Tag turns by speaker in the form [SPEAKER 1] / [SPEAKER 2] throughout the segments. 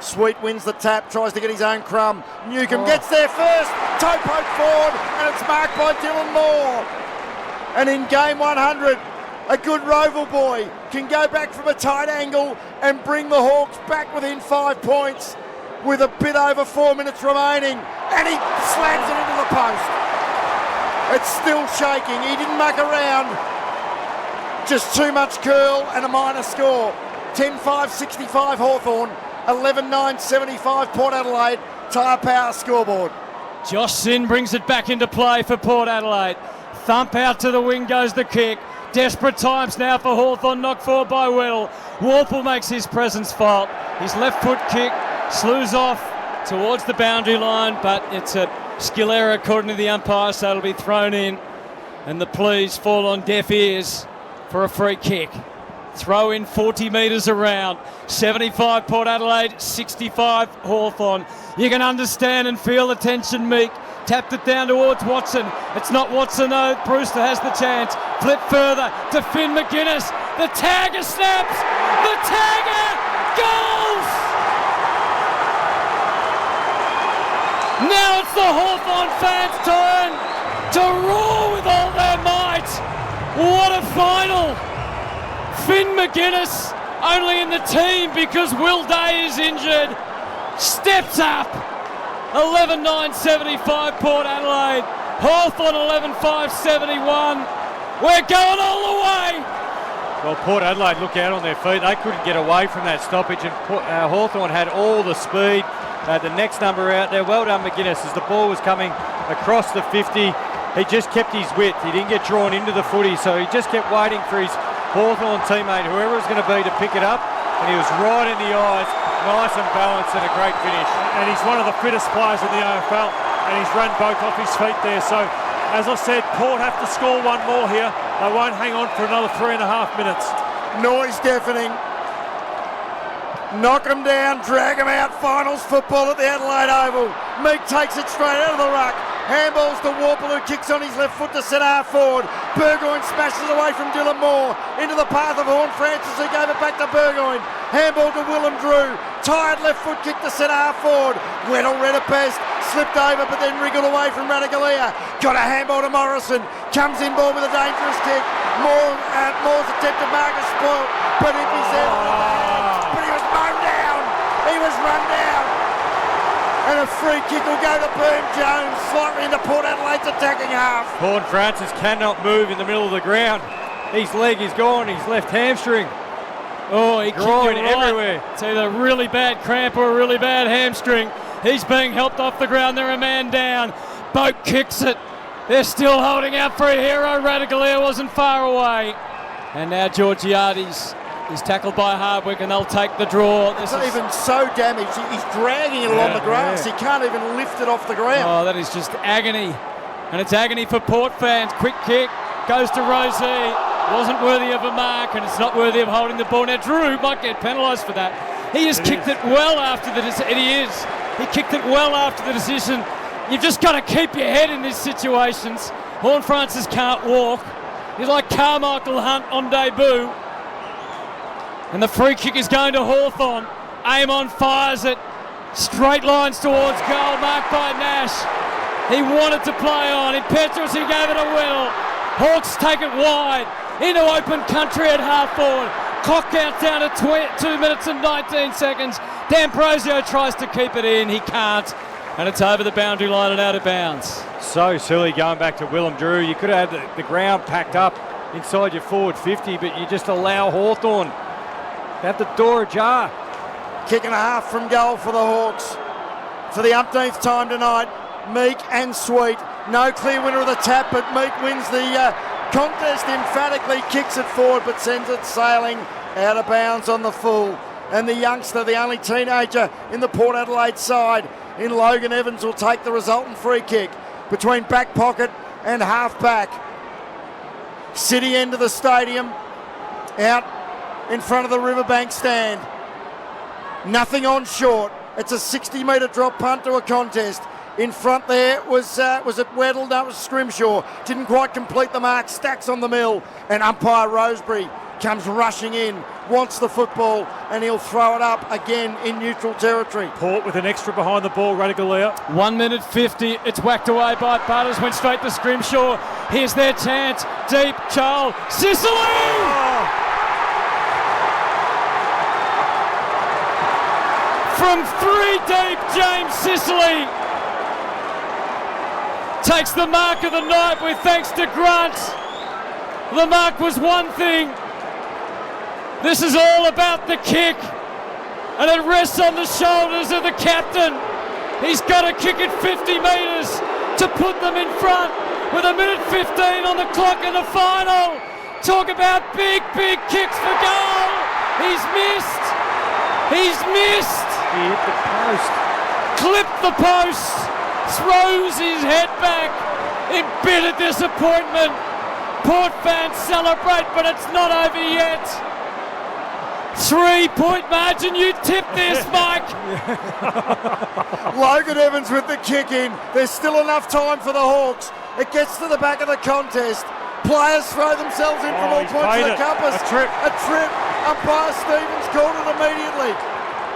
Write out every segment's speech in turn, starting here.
[SPEAKER 1] Sweet wins the tap, tries to get his own crumb. Newcomb gets there first, toe poke forward, and it's marked by Dylan Moore. And in game 100, a good Roval boy can go back from a tight angle and bring the Hawks back within 5 points with a bit over 4 minutes remaining, and he slams it into the post. It's still shaking. He didn't muck around. Just too much curl and a minor score. 10-5-65 Hawthorn, 11-9-75 Port Adelaide. Tyre Power scoreboard.
[SPEAKER 2] Josh Sinn brings it back into play for Port Adelaide. Thump out to the wing goes the kick. Desperate times now for Hawthorn, knocked forward by Weddle. Warple makes his presence felt. His left foot kick slews off towards the boundary line, but it's a skill error according to the umpire, so it'll be thrown in. And the pleas fall on deaf ears for a free kick. Throw in 40 metres around. 75 Port Adelaide, 65 Hawthorn. You can understand and feel the tension, Meek. Tapped it down towards Watson. It's not Watson, though. Brewster has the chance. Flip further to Finn McGuinness. The tagger snaps. The tagger goes! Now it's the Hawthorn fans' turn to roar with all their might. What a final! Finn McGuinness, only in the team because Will Day is injured, steps up. 11-9-75 Port Adelaide. Hawthorn 11-5-71. We're going all the way.
[SPEAKER 3] Well, Port Adelaide look out on their feet. They couldn't get away from that stoppage, and Hawthorn had all the speed. The next number out there. Well done, McGuinness, as the ball was coming across the 50. He just kept his width. He didn't get drawn into the footy, so he just kept waiting for his Hawthorn teammate, whoever it was going to be, to pick it up. And he was right in the eyes, nice and balanced, and a great finish.
[SPEAKER 4] And he's one of the fittest players in the AFL, and he's run both off his feet there. So, as I said, Port have to score one more here. They won't hang on for another 3.5 minutes.
[SPEAKER 1] Noise deafening. Knock them down, drag them out. Finals football at the Adelaide Oval. Meek takes it straight out of the ruck. Handballs to Warple, who kicks on his left foot to centre half forward. Burgoyne smashes away from Dylan Moore into the path of Horn Francis, who gave it back to Burgoyne. Handball to Willem Drew. Tired left foot kick to centre half forward. Weddle read it best, slipped over, but then wriggled away from Radagalia. Got a handball to Morrison. Comes in ball with a dangerous kick. Moore's attempted Marcus spoiled, but if he's there, but he was mown down. He was run down. And a free kick will go to Boom Jones, slightly into Port Adelaide's attacking half.
[SPEAKER 3] Horn Francis cannot move in the middle of the ground. His leg is gone, his left hamstring.
[SPEAKER 2] Oh, he kicked it
[SPEAKER 3] everywhere.
[SPEAKER 2] It's either a really bad cramp or a really bad hamstring. He's being helped off the ground. They're a man down. Boat kicks it. They're still holding out for a hero. Radagalia wasn't far away. And now Georgiades is tackled by Hardwick, and they'll take the draw.
[SPEAKER 1] It's not even so damaged. He's dragging it along the grass.
[SPEAKER 3] Yeah.
[SPEAKER 1] He can't even lift it off the ground.
[SPEAKER 2] Oh, that is just agony. And it's agony for Port fans. Quick kick goes to Rosie. Wasn't worthy of a mark, and it's not worthy of holding the ball. Now Drew might get penalised for that. He has kicked it well after the decision. He kicked it well after the decision. You've just got to keep your head in these situations. Horn Francis can't walk. He's like Carmichael Hunt on debut. And the free kick is going to Hawthorn. Amon fires it. Straight lines towards goal, marked by Nash. He wanted to play on. Impetuous, he gave it a Weddle. Hawks take it wide into open country at half forward. Clock counts down to 2 minutes and 19 seconds. D'Ambrosio tries to keep it in. He can't. And it's over the boundary line and out of bounds.
[SPEAKER 3] So silly going back to Willem Drew. You could have had the ground packed up inside your forward 50, but you just allow Hawthorn to have the door ajar.
[SPEAKER 1] Kick and a half from goal for the Hawks. For the umpteenth time tonight, Meek and Sweet. No clear winner of the tap, but Meek wins the contest emphatically, kicks it forward, but sends it sailing out of bounds on the full. And the youngster, the only teenager in the Port Adelaide side, in Logan Evans, will take the resultant free kick between back pocket and half back. City end of the stadium, out in front of the Riverbank stand. Nothing on short. It's a 60-metre drop punt to a contest. In front there was it Weddle? No, it was Scrimshaw. Didn't quite complete the mark. Stacks on the mill. And umpire Rosebery comes rushing in. wants the football, and he'll throw it up again in neutral territory.
[SPEAKER 4] Port with an extra behind the ball, Radaglia.
[SPEAKER 2] 1 minute 50. It's whacked away by Butters. Went straight to Scrimshaw. Here's their chance. Deep. Charles. Sicily!
[SPEAKER 4] Oh.
[SPEAKER 2] From 3 deep, James Sicily takes the mark of the night with thanks to Grunt. The mark was one thing. This is all about the kick, and it rests on the shoulders of the captain. He's got to kick it 50 metres to put them in front with 1 minute 15 on the clock in the final. Talk about big, big kicks for goal. He's missed. He's missed.
[SPEAKER 3] He hit the post.
[SPEAKER 2] Clipped the post. Throws his head back in bitter disappointment. Port fans celebrate, but it's not over yet. 3-point margin. You tipped this, Mike.
[SPEAKER 1] Logan Evans with the kick in. There's still enough time for the Hawks. It gets to the back of the contest. Players throw themselves in from all points of the compass.
[SPEAKER 4] A trip.
[SPEAKER 1] Umpire Stevens called it immediately.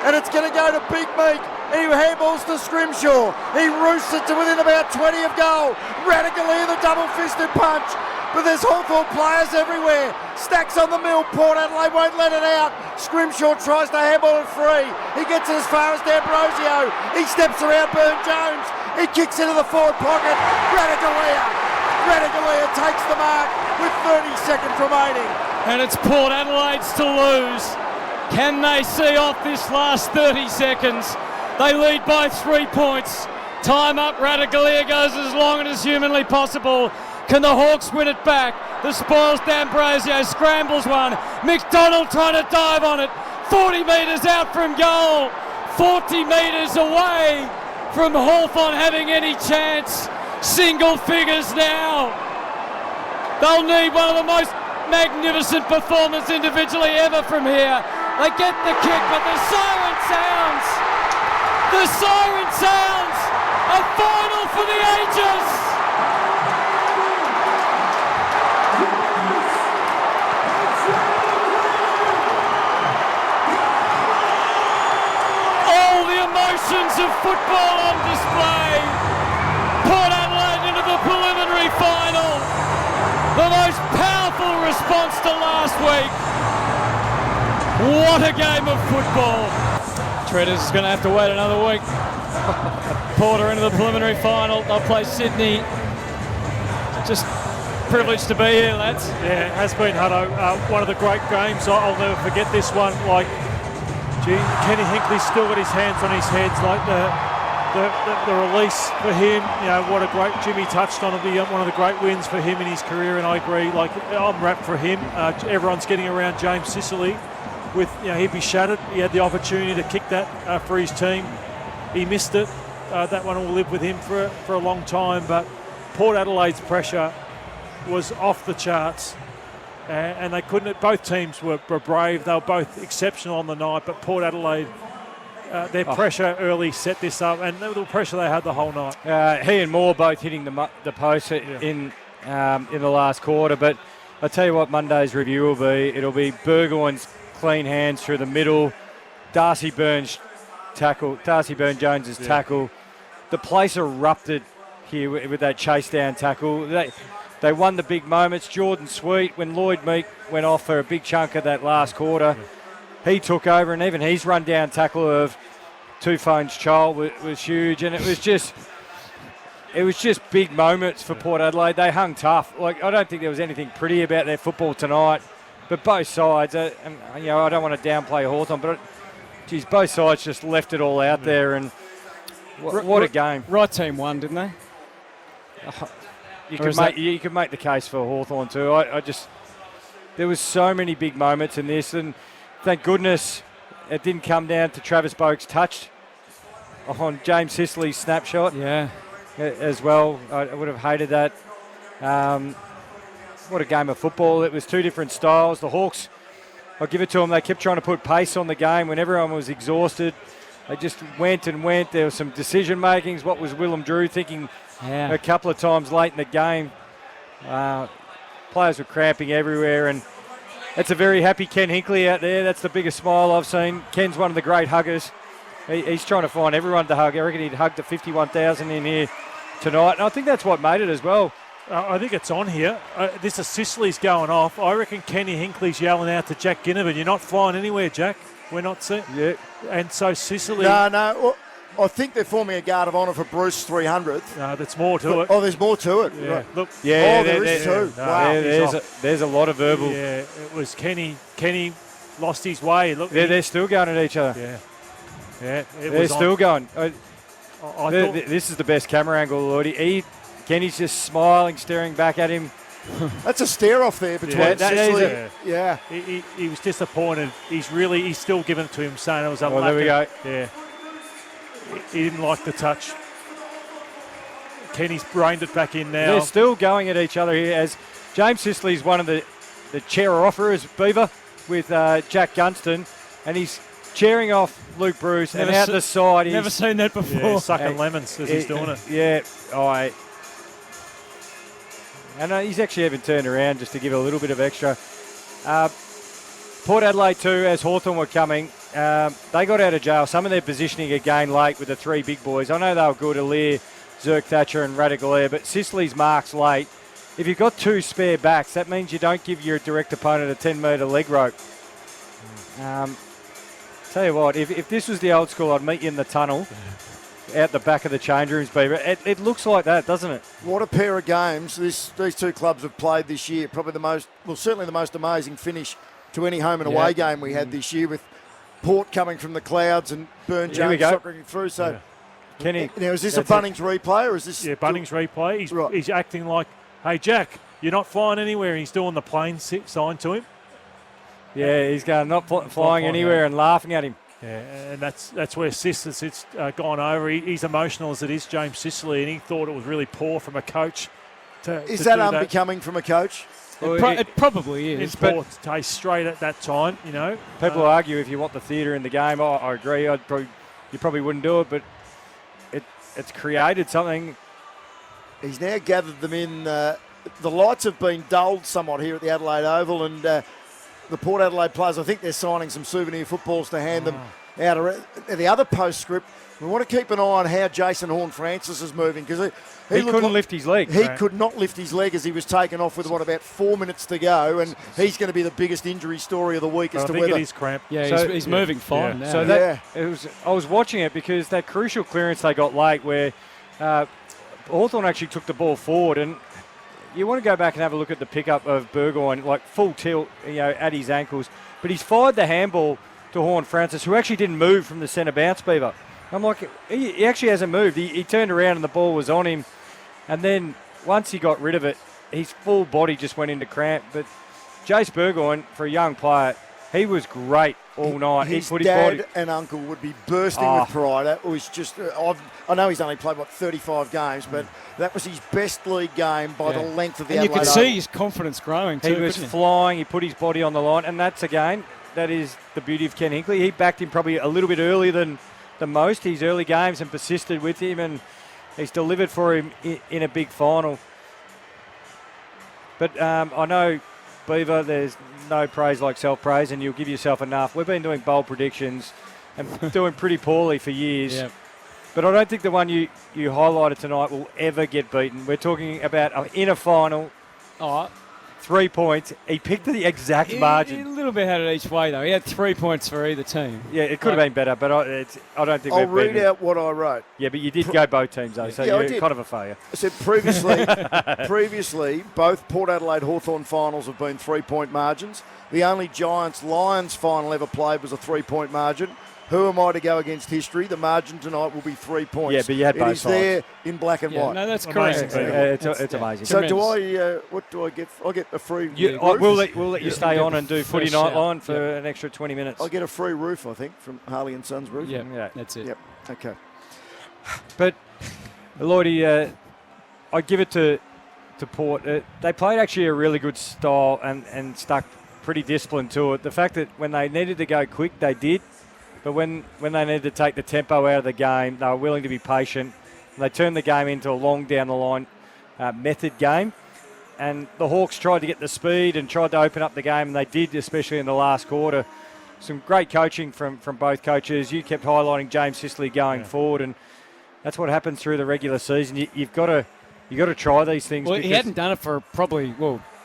[SPEAKER 1] And it's going to go to Big Meek. He handballs to Scrimshaw. He roosts it to within about 20 of goal. Radaglia the double-fisted punch. But there's Hawthorn players everywhere. Stacks on the mill. Port Adelaide won't let it out. Scrimshaw tries to handball it free. He gets it as far as D'Ambrosio. He steps around Burne-Jones. He kicks into the forward pocket. Radaglia takes the mark with 30 seconds remaining.
[SPEAKER 2] And it's Port Adelaide's to lose. Can they see off this last 30 seconds? They lead by 3 points. Time up. Radaglia goes as long and as humanly possible. Can the Hawks win it back? The spoils D'Ambrosio, scrambles one. McDonald trying to dive on it. 40 metres out from goal. 40 metres away from Hawthorn having any chance. Single figures now. They'll need one of the most magnificent performances individually ever from here. They get the kick, but the siren sounds. The siren sounds. A final for the ages. All the emotions of football on display. Port Adelaide into the preliminary final. The most powerful response to last week. What a game of football. Treaders is going to have to wait another week. Porter into the preliminary final. They'll play Sydney. Just privileged to be here, lads.
[SPEAKER 4] Yeah, it has been, Huddo. One of the great games. I'll never forget this one. Like, Kenny Hinkley's still got his hands on his head. Like the release for him, you know, what a great, Jimmy touched on it, one of the great wins for him in his career, and I agree, like, I'm wrapped for him. Everyone's getting around James Sicily with, you know, he'd be shattered. He had the opportunity to kick that for his team. He missed it. That one will live with him for a long time, but Port Adelaide's pressure was off the charts, and they couldn't, both teams were brave. They were both exceptional on the night, but Port Adelaide, their pressure early set this up, and the pressure they had the whole night.
[SPEAKER 3] He and Moore both hitting the post in the last quarter. But I tell you what, Monday's review will be. It'll be Burgoyne's clean hands through the middle, Darcy Burns' Jones's tackle. The place erupted here with that chase down tackle. They won the big moments. Jordan Sweet, when Lloyd Meek went off for a big chunk of that last quarter, he took over, and even his run down tackle of Two Phones Child was huge, and it was just big moments for Port Adelaide. They hung tough. Like, I don't think there was anything pretty about their football tonight, but both sides, and you know, I don't want to downplay Hawthorn, but geez, both sides just left it all out there, and what a game.
[SPEAKER 2] Right team won, didn't they?
[SPEAKER 3] You could make the case for Hawthorn too. There was so many big moments in this, and thank goodness it didn't come down to Travis Boak's touch on James Sicily's snapshot.
[SPEAKER 2] Yeah,
[SPEAKER 3] as well. I would have hated that. What a game of football. It was two different styles. The Hawks, I'll give it to them, they kept trying to put pace on the game when everyone was exhausted. They just went and went. There was some decision makings. What was Willem Drew thinking a couple of times late in the game? Players were cramping everywhere, and It's a very happy Ken Hinkley out there. That's the biggest smile I've seen. Ken's one of the great huggers. He's trying to find everyone to hug. I reckon he'd hug the 51,000 in here tonight. And I think that's what made it as well.
[SPEAKER 4] I think it's on here. This is Sicily's going off. I reckon Kenny Hinkley's yelling out to Jack Ginnivan, "You're not flying anywhere, Jack. We're not seeing."
[SPEAKER 3] Yeah.
[SPEAKER 4] And so Sicily.
[SPEAKER 1] No. Well, I think they're forming a guard of honour for Bruce's 300th.
[SPEAKER 4] No, there's more to it.
[SPEAKER 1] Oh, there's more to it.
[SPEAKER 4] Yeah.
[SPEAKER 1] Right.
[SPEAKER 4] Look.
[SPEAKER 1] Yeah, there is too.
[SPEAKER 4] No,
[SPEAKER 1] Wow.
[SPEAKER 3] There's a lot of verbal.
[SPEAKER 4] Yeah, it was Kenny. Kenny lost his way. Look.
[SPEAKER 3] They're still going at each other.
[SPEAKER 4] Yeah. Yeah.
[SPEAKER 3] They're still going.
[SPEAKER 4] I thought,
[SPEAKER 3] This is the best camera angle, Lloydie. Kenny's just smiling, staring back at him.
[SPEAKER 1] That's a stare off there between Sicily.
[SPEAKER 4] Yeah. He was disappointed. He's still giving it to him, saying it was a
[SPEAKER 3] Well, there we go.
[SPEAKER 4] Yeah. He didn't like the touch. Kenny's reined it back in now.
[SPEAKER 3] They're still going at each other here as James Sicily's one of the chair offerers, Beaver, with Jack Gunston, and he's chairing off Luke Bruce, and out the side.
[SPEAKER 2] Never seen that before.
[SPEAKER 4] Yeah, sucking lemons as he's doing it.
[SPEAKER 3] Yeah, and he's actually even turned around just to give a little bit of extra. Port Adelaide too, as Hawthorn were coming, they got out of jail. Some of their positioning again late with the three big boys. I know they were good, Alair, Zirk Thatcher and Radagalair, but Sicily's marks late. If you've got two spare backs, that means you don't give your direct opponent a 10-metre leg rope. Tell you what, if this was the old school, I'd meet you in the tunnel out the back of the change rooms, Beaver. It looks like that, doesn't it?
[SPEAKER 1] What a pair of games these two clubs have played this year. Probably certainly the most amazing finish to any home and away game we had this year, with Port coming from the clouds and Burn Jones soccering through. So,
[SPEAKER 3] Kenny,
[SPEAKER 1] now is this a Bunnings replay or is this?
[SPEAKER 4] Yeah, Bunnings replay. He's acting like, "Hey Jack, you're not flying anywhere." And he's doing the plane sign to him.
[SPEAKER 3] Yeah, he's going not flying anywhere and laughing at him.
[SPEAKER 4] Yeah, and that's where Sis has gone over. He's emotional as it is, James Sicily, and he thought it was really poor from a coach.
[SPEAKER 1] Is that unbecoming from a coach?
[SPEAKER 2] It probably is.
[SPEAKER 4] It's poor taste straight at that time, you know.
[SPEAKER 3] People argue if you want the theatre in the game. I agree. You probably wouldn't do it, but it's created something.
[SPEAKER 1] He's now gathered them in. The lights have been dulled somewhat here at the Adelaide Oval, and the Port Adelaide players, I think they're signing some souvenir footballs to hand them out. The other postscript, we want to keep an eye on how Jason Horne-Francis is moving, because he
[SPEAKER 3] couldn't lift his leg.
[SPEAKER 1] He could not lift his leg as he was taken off with, about 4 minutes to go, and he's going to be the biggest injury story of the week as to whether...
[SPEAKER 4] it is cramp.
[SPEAKER 2] Yeah, he's moving fine now.
[SPEAKER 3] So I was watching it because that crucial clearance they got late where Hawthorn actually took the ball forward, and you want to go back and have a look at the pickup of Burgoyne, like full tilt, at his ankles. But he's fired the handball to Horne-Francis, who actually didn't move from the centre bounce, Beaver. I'm like, he actually hasn't moved. He turned around and the ball was on him. And then once he got rid of it, his full body just went into cramp. But Jace Burgoyne, for a young player, he was great all night.
[SPEAKER 1] His
[SPEAKER 3] he put
[SPEAKER 1] dad
[SPEAKER 3] his body...
[SPEAKER 1] and uncle would be bursting with pride. That was just... I know he's only played, 35 games, but that was his best league game by the length of the Adelaide
[SPEAKER 2] And you could see his confidence growing too.
[SPEAKER 3] He was flying. He put his body on the line. And that is the beauty of Ken Hinkley. He backed him probably a little bit earlier than most, his early games, and persisted with him, and he's delivered for him in a big final. But I know, Beaver, there's no praise like self-praise, and you'll give yourself enough. We've been doing bold predictions and doing pretty poorly for years. Yep. But I don't think the one you highlighted tonight will ever get beaten. We're talking about in a final. 3 points. He picked the exact margin.
[SPEAKER 2] A little bit had it each way, though. He had 3 points for either team.
[SPEAKER 3] Yeah, it could have been better, but I don't think
[SPEAKER 1] I'll read out what I wrote.
[SPEAKER 3] Yeah, but you did go both teams, though, so you're kind of a failure.
[SPEAKER 1] I said previously, both Port Adelaide Hawthorn finals have been 3-point margins. The only Giants-Lions final ever played was a 3-point margin. Who am I to go against history? The margin tonight will be 3 points.
[SPEAKER 3] Yeah, but you had both sides.
[SPEAKER 1] It is there in black and white.
[SPEAKER 2] No, that's correct.
[SPEAKER 3] It's amazing.
[SPEAKER 1] So what do I get? I get a free roof.
[SPEAKER 3] We'll let you stay on and do Footy Nightline for an extra 20 minutes.
[SPEAKER 1] I get a free roof, I think, from Harley and Sons Roof.
[SPEAKER 2] Yeah, that's it.
[SPEAKER 1] Yep. Okay.
[SPEAKER 3] But, Lloydie, I give it to Port. They played actually a really good style and stuck pretty disciplined to it. The fact that when they needed to go quick, they did. But when they needed to take the tempo out of the game, they were willing to be patient. And they turned the game into a long down the line method game. and the Hawks tried to get the speed and tried to open up the game, and they did, especially in the last quarter. Some great coaching from both coaches. You kept highlighting James Sicily going forward, and that's what happens through the regular season. You've got to try these things.
[SPEAKER 2] Well, he hadn't done it for probably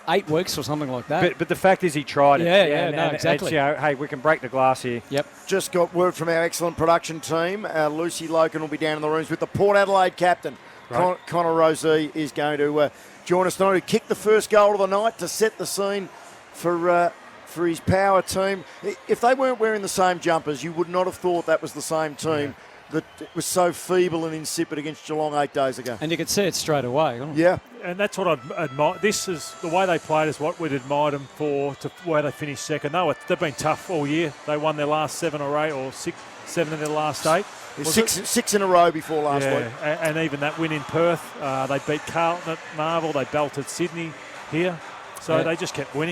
[SPEAKER 2] 8 weeks or something like that.
[SPEAKER 3] But the fact is, he tried it.
[SPEAKER 2] Yeah, exactly.
[SPEAKER 3] It's, hey, we can break the glass here.
[SPEAKER 2] Yep.
[SPEAKER 1] Just got word from our excellent production team. Lucy Loken will be down in the rooms with the Port Adelaide captain.
[SPEAKER 3] Right.
[SPEAKER 1] Connor Rosey is going to join us tonight. He kicked the first goal of the night to set the scene for his power team. If they weren't wearing the same jumpers, you would not have thought that was the same team that was so feeble and insipid against Geelong 8 days ago.
[SPEAKER 2] And you could see it straight away.
[SPEAKER 1] Yeah.
[SPEAKER 4] And that's what I'd admire. This is the way they played is what we'd admired them for, to where they finished second. They've been tough all year. They won their last 7 or 8 or 7 of their last 8.
[SPEAKER 1] Six in a row before last week.
[SPEAKER 4] And even that win in Perth, they beat Carlton at Marvel. They belted Sydney here. So they just kept winning.